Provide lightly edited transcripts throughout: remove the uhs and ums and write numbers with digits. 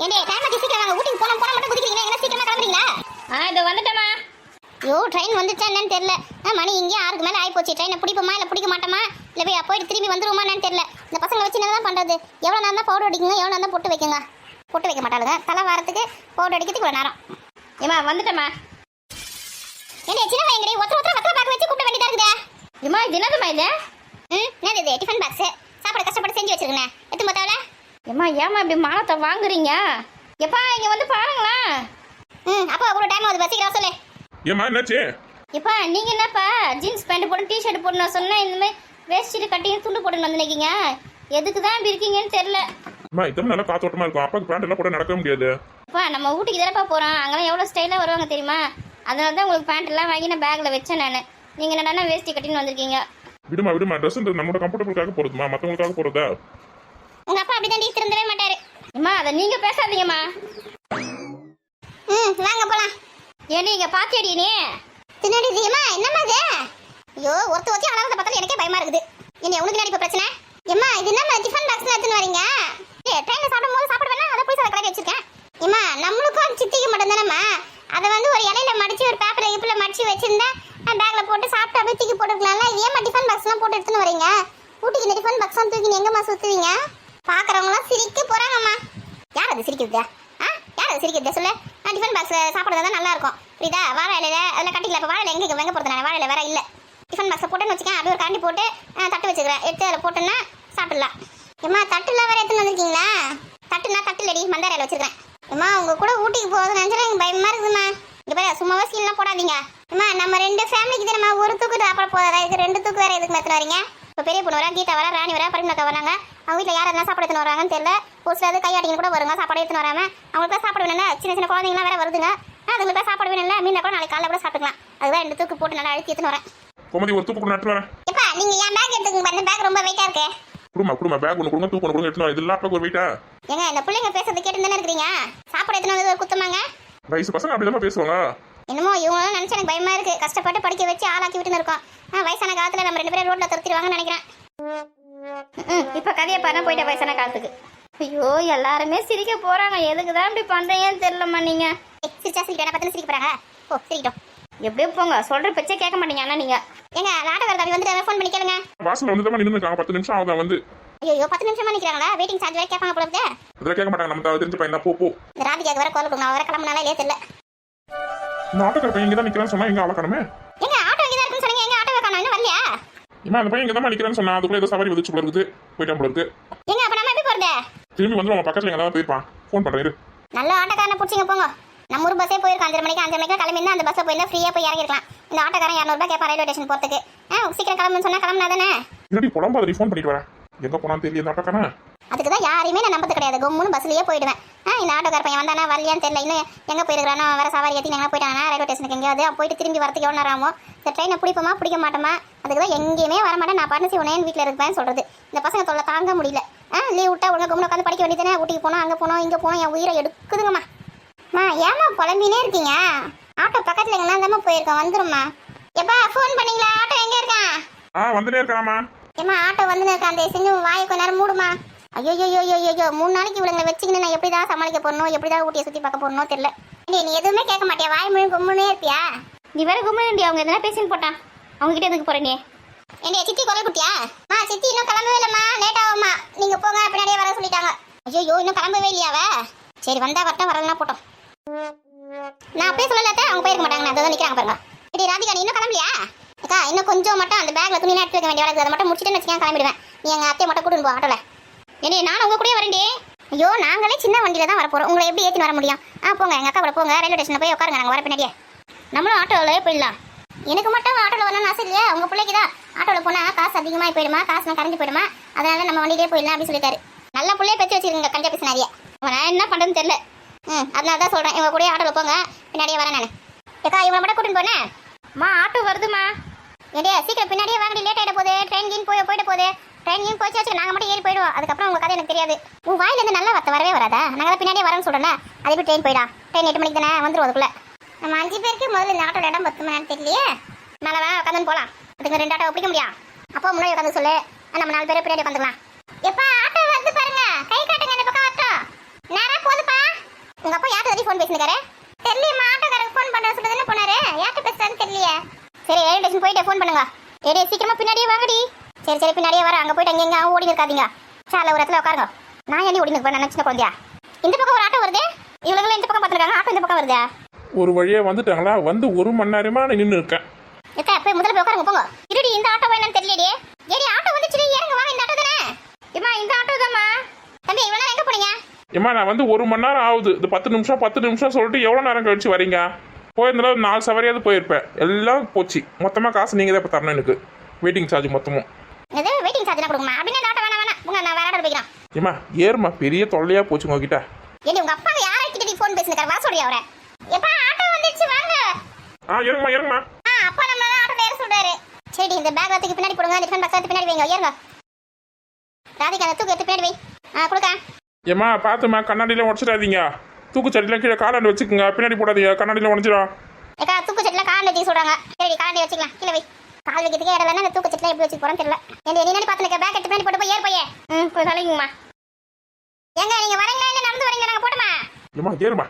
ஏண்டே time ஆச்சு சீக்கிரம் வாங்க. ஊட்டிக்கு போலாம் போலாம் மட்டும் குதிக்கிறீங்க. எங்க சீக்கிரமா கிளம்புறீங்களா? இதோ வந்துட்டேமா. ஐயோ ட்ரெயின் வந்துச்சா என்னன்னு தெரியல. மணி இங்கே 6க்கு மேலே ஆகி போச்சு. ட்ரெயினை பிடிப்போமா இல்லை பிடிக்க மாட்டோமா இல்லை போய் போயிட்டு திரும்பி வந்துருவோமா என்னன்னு தெரியல. இந்த பசங்களை வச்சு என்ன தான் பண்ணுறது? எவ்வளோ நேரம் தான் பவுடர் அடிக்குங்க, எவ்வளோ நேரம் தான் பொட்டு வைக்குங்க. பொட்டு வைக்க மாட்டாளுங்க. தலை வாரத்துக்கு பவுடர் அடிக்கிறதுக்கு இவ்வளோ நேரம். ஏமா வந்துட்டேமா. ஏண்டே சின்ன வைங்கடி ஒருத்தர் வத்தலை பார்க்க வச்சு கூப்பிட வேண்டியதாக இருக்குதே. ஏமா இது என்னதுமா இது? என்னது இது? டிஃபன் பாக்ஸ் சாப்பாடு கஷ்டப்பட்டு செஞ்சு வச்சிருக்கேன். எத்து பார்த்தாவல. ஏமா ஏமா இப்படி மானத்தை வாங்குறீங்க? எப்பா இங்கே வந்து பாருங்களேன். அப்போ அவ்வளோ டைம் ஆகுது. பஸ்ஸுக்கு சொல்லு. ஏமா என்னாச்சு? எப்பா நீங்கள் என்னப்பா ஜீன்ஸ் பேண்ட் போட்டு டிஷர்ட் போட்டு நான் சொன்னேன் இந்தமாதிரி வேஸ்ட்டு கட்டிங் துண்டு போட்டு வந்து நினைக்கிங்க. எதுக்கு தான் இப்படி இருக்கீங்கன்னு தெரில. அம்மா இத்தனை நல்லா காத்தோட்டமா இருக்கும். அப்பாக்கு பேண்ட் எல்லாம் போட நடக்க முடியாது. அப்பா நம்ம ஊட்டிக்கு தானப்பா போகிறோம். அங்கெல்லாம் எவ்வளோ ஸ்டைலாக வருவாங்க தெரியுமா? அதனால தான் உங்களுக்கு பேண்ட் எல்லாம் வாங்கி நான் பேக்கில் வச்சேன். நான் நீங்கள் என்னடா வேஸ்ட்டி கட்டின்னு வந்திருக்கீங்க. விடுமா ட்ரெஸ் நம்மளோட கம்ஃபர்டபுளுக்காக போறதுமா, மற்றவங்களுக்காக போறதா? உங்க அப்பா அப்படிதான் திருந்தவே மாட்டாரு. அம்மா அதை நீங்கள் பேசாதீங்கம்மா. வாங்க போலாம். ஏன் நீங்கள் பாத்தியடி நீ பின்னாடி ஜீமா என்னம்மா இது? ஐயோ ஒருத்த வச்சு அழகத்தை பார்த்தாலும் எனக்கே பயமா இருக்குது. என்ன உனக்கு என்ன இப்ப பிரச்சனை? ஏம்மா இது என்னம்மா டிஃபன் பாக்ஸ்ல எடுத்துன்னு வரீங்க? ட்ரெயின்ல சாப்பிடும்போது சாப்பிட வேணா அதை போய் கலக்கி வச்சிருக்கேன். ஏம்மா நம்மளுக்கும் சித்திக்கு மட்டும் தானேம்மா. அதை வந்து ஒரு இலையில மடிச்சு ஒரு பேப்பர்ல இப்புல மடிச்சு வச்சிருந்தா பேக்ல போட்டு சாப்பிட்டு அப்படியே தூக்கி போட்டுக்கலாம்ல. ஏம்மா டிஃபன் பாக்ஸ்லாம் போட்டு எடுத்துன்னு வரீங்க? ஊட்டிக்கு இந்த டிஃபன் பாக்ஸ்லாம் தூக்கி எங்கம்மா சுத்துவீங்க? பாக்குறவங்களாம் சிரிக்க போறாங்கம்மா. யார் அது சிரிக்கிறது? யார் அது சிரிக்கிறது சொல்லு. டிஃபன் பாக்ஸ் சாப்பிட்றது தான் நல்லா இருக்கும். புரியுதா? வாழை இலையில அதில் கட்டிக்கல. இப்போ வாழை எங்கே வெங்க போகிறது? நான் வாழை இலை வேற இல்லை. டிஃபன் பாக்ஸை போட்டுன்னு வச்சுக்கேன். அப்படியே ஒரு கரண்டி போட்டு தட்டு வச்சுக்கிறேன். எடுத்து அதில் போட்டோன்னா சாப்பிடலாம். ஏம்மா தட்டுலாம் வேற எடுத்துன்னு வந்திருக்கீங்களா? தட்டுனா தட்டுலடி மந்தார இலை வச்சிருக்கேன். ஏம்மா உங்க கூட ஊட்டிக்கு போகிறது நினச்சா எனக்கு பயமா இருக்குதுமா. இங்கே பாரு சும்மாவா சீன்லாம் போடாதீங்க. ஏம்மா நம்ம 2 ஃபேமிலிக்கு தானேம்மா ஒரு தூக்கு சாப்பிட போதா? இதுக்கு 2 தூக்கு வேற எதுக்கு எடுத்துன்னு வரீங்க? இப்போ பெரிய பொண்ணு வரா, கீதா வரா, ராணி வரா, பரிமளக்கா வராங்க. அவங்க வீட்டில் யார் எல்லாம் சாப்பாடு எடுத்துன்னு வராங்கன்னு தெரியல. ஒரு சிலது கையாட்டிங்க கூட வருங்க சாப்பாடு எடுத்துன்னு வராம. அவங்களுக்கு சாப்பாடு வேணும்ல. சின்ன சின்ன குழந்தைங்களாம் வேற வருதுங்க. அதுங்களுக்கு சாப்பாடு வேணும்ல. மீன் கூட நாளைக்கு காலைல கூட சாப்பிட்டுக்கலாம். அதுதான் 2 தூக்கு போட்டு நல்லா அழுத்தி எடுத்துன்னு வரேன். கோமதி ஒரு தூக்கு நட்டு வரேன். எப்பா நீங்க என் பேக் எடுத்துக்கங்க. அந்த பேக் ரொம்ப வெயிட்டா இருக்கு. குடுமா பேக் ஒன்று கொடுங்க, தூக்கு ஒன்று கொடுங்க, எடுத்துன்னு இதெல்லாம் அப்பா ஒரு வெயிட்டா. ஏங்க இந்த பிள்ளைங்க பேசுறது கேட்டு தானே இருக்கிறீங்க. சாப்பாடு எடுத்துன்னு வந்தது ஒரு குத்தமாங்க. வயசு பசங்க அப்படிதான் பேசுவாங்க. என்னமோ இவங்களும் நினைச்சு எனக்கு பயமா இருக்கு. கஷ்டப்பட்டு படிக்க வச்சு ஆளாக்கி விட்டுன்னு இருக்கோம். வயசான காலத்துல நம்ம 2 பேரும் ரோட்ல துரத்திடுவாங்கன்னு நினைக்கிறேன். இப்போ கதையை பாரு போயிட்ட வயசான காலத்துக்கு. ஐயோ எல்லாருமே சிரிக்க போறாங்க. எதுக்கு தான் இப்படி பண்றீங்கன்னு தெரியலம்மா. நீங்க சிரிச்சா சிரிக்க பத்தின சிரிக்க போறாங்க. ஓ சிரிக்கட்டும். எப்படியோ போங்க. சொல்ற பேச்சே கேட்க மாட்டீங்க. ஆனா நீங்க ஏங்க ஆட்டோக்காரர் தம்பி வந்துட்டு ஃபோன் பண்ணி கேளுங்க. வாசல்ல வந்து தான் நின்று இருக்காங்க. 10 நிமிஷம் ஆகுதா வந்து? ஐயோ 10 நிமிஷமா நிக்கிறாங்களா? வெயிட்டிங் சார்ஜ் வேற கேட்பாங்க போல இருக்கு. இதெல்லாம் கேட்க மாட்டாங்க. நம்ம தெரிஞ்ச பையன் தான். போ இந்த ராதிகாக்கு வேற கால் கொடுங்க. அவ வேற கிளம்புனாலே இல்லையே தெரியல. இந்த ஆட்டோக்கார பையன் இங்கே தான் நிற்கிறான்னு சொன்னா எங்க ஆள காணுமே? ஏங்க ஆட்டோ இங்க தான் இருக்குன்னு சொன்னீங்க. எங்க ஆட்டோ காணோம் இன்னும் வரலையா? இம்மா அந்த பையன் இங்கே தான் நிற்கிறான்னு சொன்னா அதுக்குள்ள ஏதோ சவாரி வந்துச்சு போல இருக்குது. போயிட்டான் போல இருக்கு. ஏங்க அப்ப நம்ம எப்படி போறது? திரும்பி வந்து அவன் பக்கத்துல எங்க தான் போயிருப்பான். ஃபோன் பண்றேன் இரு. நல்ல ஆட்டோக்காரனை பிடிச்சிங்க போங்க. நம்ம ஊர் பஸ்ஸே போயிருக்கோம். 5:30 மணிக்கு கிளம்பினா அந்த பஸ்ஸை போயிருந்தா ஃப்ரீயா போய் இறங்கிருக்கலாம். இந்த ஆட்டோக்காரன் 200 ரூபாய் கேட்பான் ரயில்வே ஸ்டேஷன் போறதுக்கு. சீக்கிரம் கிளம்புன்னு சொன்னா கிளம்புனா தானே. இருடி புலம்பாத, ஃபோன் பண்ணிட்டு வரேன். எங்க போனான்னு தெரியல இந்த ஆட்டோக்காரன். அதுக்கு தான் யாரையுமே நான் நம்பது கிடையாது. கொம்முன்னு பஸ்லயே போயிடுவேன். இந்த ஆட்டோக்கார பையன் வந்தானா வரலையான்னு தெரியல. இன்னும் எங்க போயிருக்கானோ வேற சவாரி ஏற்றி எங்கே போயிட்டானா ரயில்வே ஸ்டேஷனுக்கு எங்கேயாவது போயிட்டு திரும்பி வரதுக்கு எவ்வளோ நேரம் ஆகும்? இந்த ட்ரெயினை பிடிப்போமா பிடிக்க மாட்டோமா? அதுக்கு தான் எங்கேயுமே வரமாட்டேன். நான் பாட்டு உடனே வீட்டில் இருப்பேன்னு சொல்றது. இந்த பசங்க தொல்லை தாங்க முடியல. லீவ் விட்டா உடனே கொம்முன்னு உட்காந்து படிக்க வேண்டியதானே. ஊட்டிக்கு போனோம் அங்கே போனோம் இங்கே போனோம். என் உயிரை எடுக்குதுங்கம்மா. ஏமா குழம்பினே இருக்கீங்க? ஆட்டோ பக்கத்துல எங்கன்னா தாம்மா போயிருக்கோம். வந்துரும்மா. எப்பா ஃபோன் பண்ணீங்களா? ஆட்டோ எங்க இருக்கான்? வந்துட்டே இருக்காமா. ஏமா ஆட்டோ வந்து இருக்கா? அந்த செஞ்சு வாயை கொஞ்ச நேரம் மூடுமா. ஐயோ 3 நாளைக்கு இவளுங்களை வச்சுக்கின்னு நான் எப்படி தான் சமாளிக்க போறணும், எப்படி தான் ஊட்டியை சுற்றி பார்க்க போறணும் தெரியல. நீ எதுவுமே கேட்க மாட்டியா? வாய் மொழி கும்முனே இருப்பியா? நீ வேற கும்முண்டி. அவங்க எதனா பேசின்னு போட்டான். அவங்க கிட்ட எதுக்கு போற நீ? என்னைய சித்தி குரல் குட்டியா? சித்தி இன்னும் கிளம்பவே இல்லைம்மா. லேட் ஆகும்மா. நீங்க போங்க பின்னாடியே வர சொல்லிட்டாங்க. ஐயோ இன்னும் கிளம்பவே இல்லையாவ? சரி வந்தா வரட்டும், வரலாம் போட்டோம். நான் அப்படியே சொல்லல. அவங்க போயிருக்க மாட்டாங்க. நான் அதை நிற்கிறாங்க பாருங்க. இப்படி ராதிகா நீ இன்னும் கிளம்பலையா? அக்கா இன்னும் கொஞ்சம் மட்டும் அந்த பேக்ல துணி எடுத்து வைக்க வேண்டிய வேலை. அதை மட்டும் முடிச்சுட்டு வச்சுக்கேன் கிளம்பிடுவேன். நீ எங்கள் அத்தையை மட்டும் கூட்டின்னு போ ஆட்டோல. ஏன்னா நான் உங்க கூட வரேன்டி. ஐயோ நாங்களே சின்ன வண்டியில தான் வரப்போறோம். உங்களை எப்படி ஏற்றி வர முடியும்? போங்க எங்கள் அக்கா கூட போங்க. ரயில்வே ஸ்டேஷனில் போய் உட்காருங்க. நாங்கள் வர பின்னாடியே நம்மளும் ஆட்டோவில் போயிடலாம். எனக்கு மட்டும் ஆட்டோவில் வரணும்னு ஆசை இல்லையா? உங்கள் பிள்ளைக்கு தான் ஆட்டோவில் போனால் காசு அதிகமாக போயிடுமா, காசு நான் கரைஞ்சி போயிடுமா. அதனால நம்ம வண்டியிலே போயிடலாம் அப்படின்னு சொல்லிட்டாரு. நல்ல பிள்ளைய பெற்று வச்சிருக்கீங்க கஞ்சா பேச நிறைய. நான் என்ன பண்ணுறதுன்னு தெரியல. அதனால தான் சொல்கிறேன். இவங்க கூட ஆட்டோவில் போங்க. பின்னாடியே வரேன் நான். ஏக்கா இவங்களை மட்டும் கூட்டின்னு போனேன். ஆட்டோ வருதுமா. ஏடியா சீக்கிரம் பின்னாடியே வாங்கடி. லேட் ஆகிட போகுது. ட்ரெயின் கீன் போயிட போகுது. ட்ரெயின் கீன் போச்சு நாங்கள் மட்டும் ஏறி போயிடுவோம். அதுக்கப்புறம் உங்கள் கதை எனக்கு தெரியாது. உன் வாயிலேருந்து நல்ல வார்த்தை வரவே வராதா? நாங்கள் பின்னாடியே வரேன்னு சொல்கிறேன். அதே போய் ட்ரெயின் போயிடா. ட்ரெயின் 8 மணிக்கு தானே வந்துடும். அதுக்குள்ளே நம்ம 5 பேருக்கு முதல்ல இந்த ஆட்டோட இடம் 10 மணி தெரியலையே. மேலே வேணா உட்காந்துன்னு போகலாம். அதுக்கு 2 ஆட்டோ பிடிக்க முடியும். அப்போ முன்னாடி உட்காந்து சொல்லு. நம்ம 4 பேர் பின்னாடி உட்காந்துக்கலாம். எப்பா ஆட்டோ வந்து பாருங்க. கை காட்டுங்க. இந்த பக்கம் வரட்டும். நேராக போகுதுப்பா. உங்க அப்பா யார்கிட்ட ஃபோன் பேசினாரு? தெரியலையம்மா, ஆட்டோக்காரருக்கு ஃபோன் பண்ற சொல்லுதுன்னு போனாரு. யார்கிட்ட பேசுறான்னு தெரியலையே. சரி ரயில்வே ஸ்டேஷன் போயிட்டு ஃபோன் பண்ணுங்க. ஏடி சீக்கிரமா பின்னாடியே வாங்கடி. சரி சரி பின்னாடியே வர. அங்க போயிட்டு எங்க ஓடி இருக்காதீங்க. சால ஒரு இடத்துல உட்காருங்க. நான் ஏடி ஓடி நிற்பேன் நினைச்சின குழந்தையா? இந்த பக்கம் ஒரு ஆட்டோ வருது. இவங்க இந்த பக்கம் பார்த்துருக்காங்க. ஆட்டோ இந்த பக்கம் வருதா? ஒரு வழியா வந்துட்டாங்களா? வந்து 1 மணி நேரமா நான் நின்று இருக்கேன். ஏக்கா போய் முதல்ல போய் உட்காருங்க போங்க. இருடி இந்த ஆட்டோ என்னன்னு தெரியலையே. ஏடி ஆட்டோ வந்துச்சு, ஏறுங்க வாங்க. இந்த ஆட்டோ தானே? ஏமா இந்த ஆட்டோ தான்மா. தம்பி இவ்வளவு எங்க போறீங்க? ஏமா நான் வந்து 1 மணி நேரம் ஆகுது. இது 10 நிமிஷம் சொல்லிட்டு எவ்வளோ நேரம் கழிச்சு வரீங்க? போயிருந்தாலும் 4 சவாரியாவது போயிருப்பேன். எல்லாம் போச்சு. மொத்தமாக காசு நீங்கள் தான் இப்போ தரணும் எனக்கு. வெயிட்டிங் சார்ஜ் மொத்தமும். எது வெயிட்டிங் சார்ஜ் கொடுக்குமா? அப்படின்னா இந்த ஆட்டோ வேணாம். உங்க நான் வேற ஆட்டோ போய்க்கிறேன். ஏமா ஏறுமா, பெரிய தொல்லையா போச்சு உங்ககிட்ட. ஏடி உங்க அப்பா யார்கிட்ட நீ ஃபோன் பேசினாரு? வா சொல்றியா அவரை? எப்பா ஆட்டோ வந்துச்சு வாங்க. ஏறுங்கம்மா. அப்பா நம்ம ஆட்டோ ஏற சொல்றாரு. சரி இந்த பேக் வாத்துக்கு பின்னாடி போடுங்க. டிஃபன் பாக்ஸ் எடுத்து பின்னாடி வைங்க. ஏறுங்க. ராதிகா அந்த தூக்கு எடுத்து பின்னாடி வை. கொடுக்க. ஏமா பார்த்துமா, கண்ணாடியில் உடச்சிடாதீங்க. தூக்குச்சட்டிலாம் கீழே காலாண்டு வச்சுக்கோங்க. பின்னாடி போடாதீங்க, கண்ணாடியில் உடஞ்சிடும். ஏக்கா தூக்கு செட்டில கால் வச்சு சொல்றாங்க. சரி கால் வச்சுக்கலாம். கீழே வை. கால் வைக்கிறதுக்கே இடம் இல்லைன்னா அந்த தூக்கு செட்டில எப்படி வச்சு போறோன்னு தெரியல. என்ன நீ பார்த்துக்க. பேக் எடுத்து பின்னாடி போட்டு போய் ஏர் போயே. போய் தலைங்கம்மா. எங்க நீங்க வரீங்களா இல்ல நடந்து வரீங்களா? நாங்க போட்டுமா? ஏமா ஏறுமா.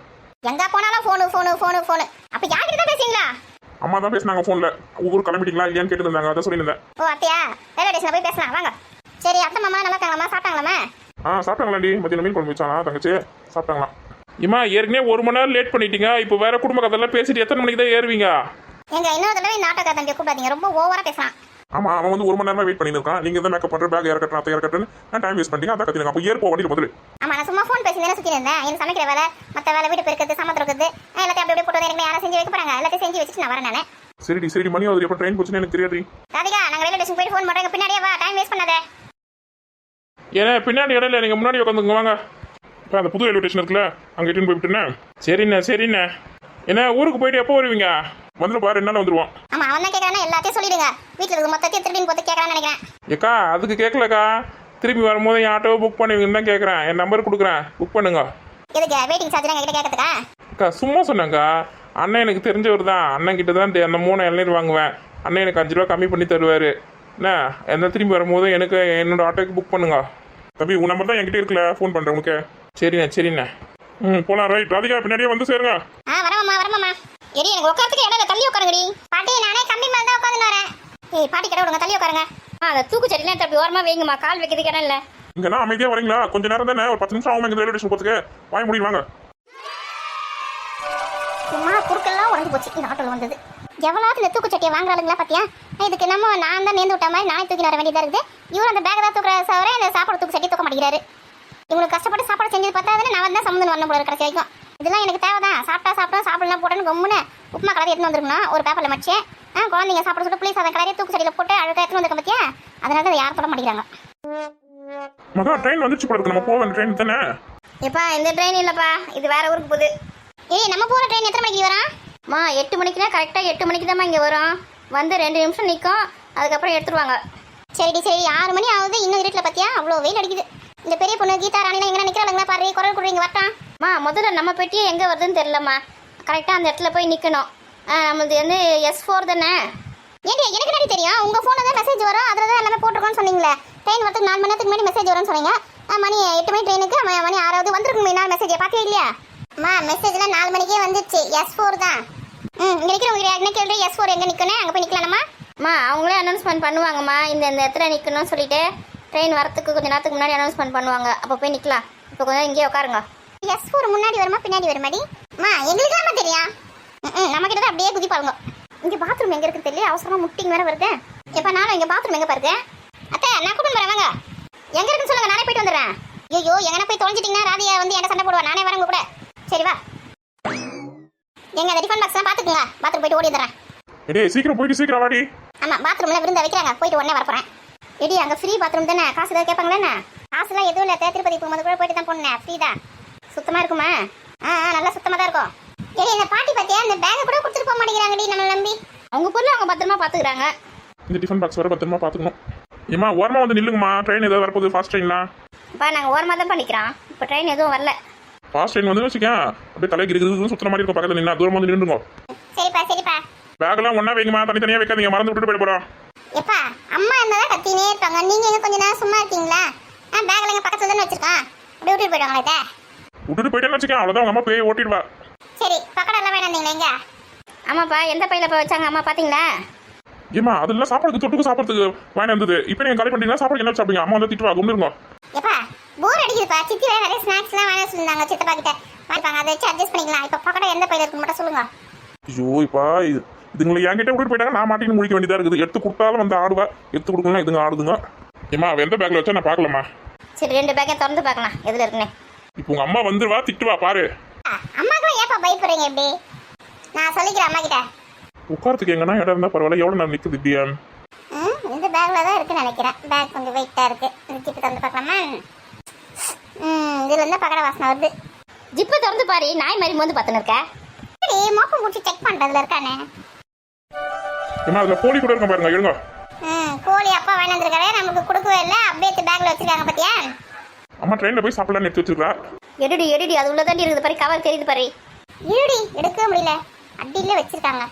எங்க போனாலும் போனு. அப்ப யார்கிட்ட தான் பேசுறீங்களா? அம்மா தான் பேசினாங்க ஃபோனில். ஊர் கிளம்பிட்டீங்களா இல்லையான்னு கேட்டு இருந்தாங்க. அதான் சொல்லியிருந்தேன். ஓ அத்தையா, ரயில்வே ஸ்டேஷன்ல போய் பேசலாம் வாங்க. சரி அத்தை மாமா நல்லா இருக்காங்களாமா? சாப்பிட்டாங்களாமா? சாப்பிட்டாங்களாண்டி. மத்தியானம் மீன் குழம்பு வச்சானா தங்கச்சி? சாப்பிட்டாங்களாம். இம்மா ஏற்கனவே 1 மணி நேரம் லேட் பண்ணிட்டீங்க. இப்போ வேற குடும்ப கதையெல்லாம் பேசிட்டு எத்தனை மணிக்கு தான் ஏறுவீங்க? எங்க இன்னொரு தடவை இந்த ஆட்டோக்கார தம்பியை கூப்பிடாதீங்க. ரொம்ப ஓவரா பேசலாம். ஆமா அவன் வந்து 1 மணி நேரமா வெயிட் பண்ணிருக்கான். நீங்க தான் மேக்கப் பண்ற, பேக் இறக்கட்டணும், அத்தை இறக்கட்டுன்னு நான் டைம் வேஸ்ட் பண்ணிட்டீங்க. அதான் கத்திங்க. அப்போ ஏர் போ வண்டியில் முதல்ல. ஆமா நான் சும்மா ஃபோன் பேசி தானே சுத்தி இருந்தேன். எனக்கு சமைக்கிற வேலை, மற்ற வேலை, வீட்டு பெருக்கிறது, சாமான் துறக்கிறது எல்லாத்தையும் அப்படியே போட்டு எனக்கு யாரும் செஞ்சு வைக்க போறாங்க. எல்லாத்தையும் செஞ்சு வச்சுட்டு நான் வரேன். நான் சரிடி மணி ஆகுது. எப்போ ட்ரெயின் போச்சுன்னு எனக்கு தெரியாது. ராதிகா நாங்க ரயில்வே ஸ்டேஷன் போயிட்டு ஃபோன் பண்றேன். பின்னாடியே வா. டைம் வேஸ்ட் பண்ணாத. ஏன்னா பின்னாடி இடையில நீங்க முன்னாடி உட்காந்துங்க வாங்க. இப்போ அந்த புது ரயில்வே ஸ்டேஷன் இருக்குல்ல, அங்கே இட்டுன்னு போய்விட்டுனே. சரிண்ணே. என்ன ஊருக்கு போயிட்டு எப்போ வருவீங்க? வந்துட்டு பாரு 2 நாள் வந்துருவோம். ஆமா அவன் தான் கேட்கறானே எல்லாத்தையும் சொல்லிடுங்க. வீட்டுல இருக்கு மொத்தத்தையும் திருடின்னு போட்டு கேட்கறான்னு நினைக்கிறேன். ஏக்கா அதுக்கு கேட்கலக்கா. திரும்பி வரும்போது என் ஆட்டோவை புக் பண்ணுவீங்கன்னு தான் கேட்குறேன். என் நம்பர் கொடுக்குறேன், புக் பண்ணுங்க. எதுக்கு வெயிட்டிங் சார்ஜ் எங்ககிட்ட கேட்கறதுக்கா? அக்கா சும்மா சொன்னாங்க. அண்ணன் எனக்கு தெரிஞ்சவர் தான். அண்ணன் கிட்ட தான் அந்த 3 இளநீர் வாங்குவேன். அண்ணன் எனக்கு 5 ரூபா கம்மி பண்ணி தருவார். என்ன என்ன திரும்பி வரும்போது எனக்கு என்னோட ஆட்டோக்கு புக் பண்ணுங்க. தம்பி உன் நம்பர் தான் என்கிட்ட இருக்குல்ல, ஃபோன் பண்ணுறேன் உனக்கு. சரிண்ணே. போலாம். ரைட் ராதிகா பின்னாடியே வந்து சேருங்க. வரமாமா. எடி எனக்கு உட்காரத்துக்கு இடம் இல்ல. தள்ளி உட்காருங்கடி. பாட்டி நானே கம்பி மேல தான் உட்கார்ந்து வரேன். ஏய் பாட்டி கடை விடுங்க. தள்ளி உட்காருங்க. அந்த தூக்கு செட்டிலாம் தப்பி ஓரமா வைங்கம்மா. கால் வைக்கிறதுக்கு இடம் இல்லை. இங்கன்னா அமைதியாக வரீங்களா? கொஞ்ச நேரம் தானே, ஒரு 10 நிமிஷம் ஆகும். எங்கள் ரயில்வே ஸ்டேஷன் போகிறதுக்கு வாங்கி முடியும் வாங்க. சும்மா குறுக்கெல்லாம் உடஞ்சு போச்சு இந்த ஆட்டோல வந்தது. எவ்வளவு இந்த தூக்கு சட்டியை வாங்குறாளுங்களா பாத்தியா? இதுக்கு நான் தான் நேர்ந்து விட்ட மாதிரி நானே தூக்கி வர வேண்டியதா இருக்குது. இவரு அந்த பேக் தான் தூக்குற தவிர இந்த சாப்பாடு தூக்கு சட்டி தூக்க மாட்டேங்கிறாரு. இவங்களுக்கு கஷ்டப்பட்டு சாப்பாடு செஞ்சது பார்த்தா நான் தான் சம்மந்தம் வரணும் போல கடைசி வரைக்கும். இதெல்லாம் எனக்கு தேவைதான். சாப்பிடலாம் போட்டேன்னு கம்முன்னு உப்புமா கலரி எடுத்துன்னு வந்துருக்கணும். ஒரு பேப்பர்ல மடிச்சு குழந்தைங்க சாப்பிட சொல்லிட்டு புளி சாதம் கலரி தூக்கு சட்டியில போட்டு அழுக்க எடுத்துன்னு வந்திருக்க பாத்தியா? அதனால தான் யாரும் தொட மாட்டேங்கிறாங்க. மகா ட்ரெயின் வந்துச்சு போல இருக்கு. நம்ம போக வேண்டிய ட்ரெயின் தானே? எப்பா இந்த ட்ரெயின் இல்லப்பா, இது வேற ஊருக்கு போகுது. ஏய் நம்ம போற ட்ரெயின் எத்தனை மணிக்கு வரும்? 8 மணிக்குனா கரெக்டாக 8 மணிக்கு தான் இங்கே வரும். வந்து 2 நிமிஷம் நிற்கும், அதுக்கப்புறம் எடுத்துருவாங்க. சரி 6 மணி ஆகுது. இன்னும் இருட்டில் பார்த்தியா அவ்வளோ வெயில் அடிக்குது. இந்த பெரிய பொண்ணு கீதா ராணிலாம் எங்கே நிற்கிறாளுங்களா பாரு. குரல் கொடுறீங்க வரட்டான். முதல்ல நம்ம பெட்டியே எங்கே வருதுன்னு தெரியலம்மா. கரெக்டாக அந்த இடத்துல போய் நிற்கணும். நம்மளது வந்து S4 தானே. ஏடி எனக்கு நிறைய தெரியும். உங்கள் ஃபோனில் தான் மெசேஜ் வரும். அதில் தான் எல்லாமே போட்டிருக்கோன்னு சொன்னீங்களே. ட்ரெயின் வரதுக்கு 4 மணி நேரத்துக்கு முன்னாடி மெசேஜ் வரும்னு சொன்னீங்க. மணி 8 மணி ட்ரெயினுக்கு மணி 6 வந்துருக்குமே. நாலு மெசேஜ் பார்க்கவே இல்லையா? மெசேஜ்லாம் 4 மணிக்கே வந்துச்சு. S4 தான். இங்கே நிற்கிறவங்க என்ன கேள்வி? S4 எங்கே நிற்கணும்? அங்கே போய் நிற்கலாமா? அவங்களே அனௌன்ஸ்மெண்ட் பண்ணுவாங்கம்மா. இந்த இடத்துல நிற்கணும்னு சொல்லிட்டு ட்ரெயின் வரத்துக்கு கொஞ்சம் நேரத்துக்கு முன்னாடி அனௌன்ஸ்மெண்ட் பண்ணுவாங்க. அப்போ போய் நிற்கலாம். இப்போ கொஞ்சம் இங்கேயே உட்காருங்க. S4 முன்னாடி வருமா பின்னாடி வருமாடி? எங்களுக்குலாம் தெரியும். நம்ம கிட்ட தான் அப்படியே குதிப்பாங்க. இங்கே பாத்ரூம் எங்கே இருக்குன்னு தெரியல. அவசரமாக முட்டிங் வேற வருது. எப்போ நானும் இங்கே பாத்ரூம் எங்கே பாருங்க. அத்தை நான் கூப்பிட்டு வரேன் வாங்க. எங்கே இருக்குன்னு சொல்லுங்க, நானே போயிட்டு வந்துடுறேன். ஐயோ எங்கன்னா போய் தொலைஞ்சிட்டிங்கன்னா ராதியா வந்து என்ன சண்டை போடுவா. நானே வரேன் கூட. சரி வா. எங்க அந்த டிஃபன் பாக்ஸ்லாம் பார்த்துக்குங்க. பாத்ரூம் போயிட்டு ஓடி வந்துடுறேன். டேய் சீக்கிரம் போயிட்டு சீக்கிரம் வாடி. ஆமாம் பாத்ரூமில் விருந்த வைக்கிறாங்க. போயிட்டு உடனே வரப்போறேன். எடி அங்கே ஃப்ரீ பாத்ரூம் தானே? காசு ஏதாவது கேட்பாங்களே? காசுலாம் எதுவும் இல்லை. திருப்பதி போகும்போது கூட போயிட்டு தான் போனேன். ஃப்ரீ தான். சுத்தமாக இருக்குமா? நல்லா சுத்தமாக தான் இருக்கும். சரி இந்த பாட்டி பார்த்தியா இந்த பேக்கை கூட கொடுத்துட்டு போக மாட்டேங்கிறாங்கடி நம்ம நம்பி. அவங்க பொருள் அவங்க பத்திரமா பார்த்துக்கிறாங்க. இந்த டிஃபன் பாக்ஸ் வர பத்திரமா பார்த்துக்கணும். ஏமா ஓரமாக வந்து நில்லுங்கம்மா. ட்ரெயின் ஏதாவது வரப்போகுது. ஃபாஸ்ட் ட்ரெயின்லாம் இப்போ நாங்கள் ஓரமாக தான் பண்ணிக்கிறோம். இப்போ ட்ரெயின் எதுவும் வரல. ஃபாஸ்ட் ட்ரெயின் வந்து வச்சுக்கேன். அப்படியே தலைக்கு இருக்குது சுற்றுற மாதிரி இருக்கும். பக்கத்தில் நின்னா தூரமாக வந்து நின்றுங்க. சரிப்பா. பேக்கெல்லாம் ஒன்றா வைங்கம்மா. தனித்தனியாக வைக்காதீங்க. மறந்து விட்டுட்டு போயிட போகிறோம். எப்பா அம்மா என்னதான் கத்தினே இருப்பாங்க. நீங்கள் எங்கே கொஞ்ச நேரம் சும்மா இருக்கீங்களா? பேக்கில் எங்கள் பக்கத்தில் தானே வச்சிருக்கோம். அப்படியே விட்டுட்டு போயிடுவாங்களே. விட்டுட்டு போயிட்டேன்னு வச்சுக்கேன் அவ்வளோதான் உங்கள் அம்மா போய் ஓட்டிடுவா. சரி பக்கடை எல்லாம் வேணாம் வந்தீங்களா எங்க? ஆமாப்பா எந்த பையில போய் வச்சாங்க அம்மா பார்த்தீங்களா? ஏமா அதெல்லாம் சாப்பாடுக்கு தொட்டுக்கு சாப்பிட்றதுக்கு வாங்கி வந்தது. இப்போ நீங்கள் காலி பண்ணிட்டீங்கன்னா சாப்பாடு என்ன சாப்பிடுங்க? அம்மா வந்து திட்டுவா கொண்டுருங்க. எப்பா போர் அடிக்குதுப்பா. சித்தி வேற நிறைய ஸ்நாக்ஸ்லாம் வாங்க சொல்லிருந்தாங்க சித்தப்பா கிட்ட. வாங்கிப்பாங்க அதை வச்சு அட்ஜஸ்ட் பண்ணிக்கலாம். இப்போ பக்கடை எந்த பையில இருக்கு மட்டும் சொல்லுங்க. ஐயோ இப்போ இதுங்களை என்கிட்ட விட்டுட்டு போயிட்டாங்க. நான் மாட்டின்னு முடிக்க வேண்டியதாக இருக்குது. எடுத்து கொடுத்தாலும் வந்து ஆடுவா, எடுத்து கொடுக்கலாம் இதுங்க ஆடுதுங்க. ஏமா அவள் எந்த பேக்கில் வச்சா நான் பார்க்கலாமா? சரி 2 பேக்கை திறந்து பார்க்கலாம் எதில் இருக்குன்னு. இப்போ உங்கள் அம்மா வந்துருவா திட்டுவா பாரு. அம்மாக்குலாம் ஏப்பா பயப்படுறீங்க எப்படி? நான் சொல்லிக்கிறேன் அம்மா கிட்ட. உட்காரத்துக்கு எங்கன்னா இடம் இருந்தால் பரவாயில்ல. எவ்வளோ நான் நிற்குது இப்படியா? இந்த பேக்ல தான் இருக்குன்னு நினைக்கிறேன். பேக் கொஞ்சம் வெயிட்டா இருக்கு. இந்த ஜிப்பு திறந்து பார்க்கலாமா? இதுல இருந்தா பக்கடை வாசனை வருது. ஜிப்பை திறந்து பாரு நாய் மாதிரி வந்து பார்த்துன்னு இருக்க. சரி மோப்பம் முடிச்சு செக் பண்றதுல இருக்கானே. ஏமா அதில் கோழி கூட இருக்க பாருங்க எடுங்க. கோழி அப்பா வாங்கி வந்திருக்காரு. நமக்கு கொடுக்கவே இல்லை. அப்படியே பேக்ல வச்சிருக்காங்க பாத்தியா? அம்மா ட்ரெயினில் போய் சாப்பிடலான்னு எடுத்து வச்சிருக்கா. எடுடி அது உள்ளதாண்டி இருக்குது பாரு. கவர் தெரியுது பாரு. இருடி எடுக்கவே முடியல. அடியில வச்சிருக்காங்க.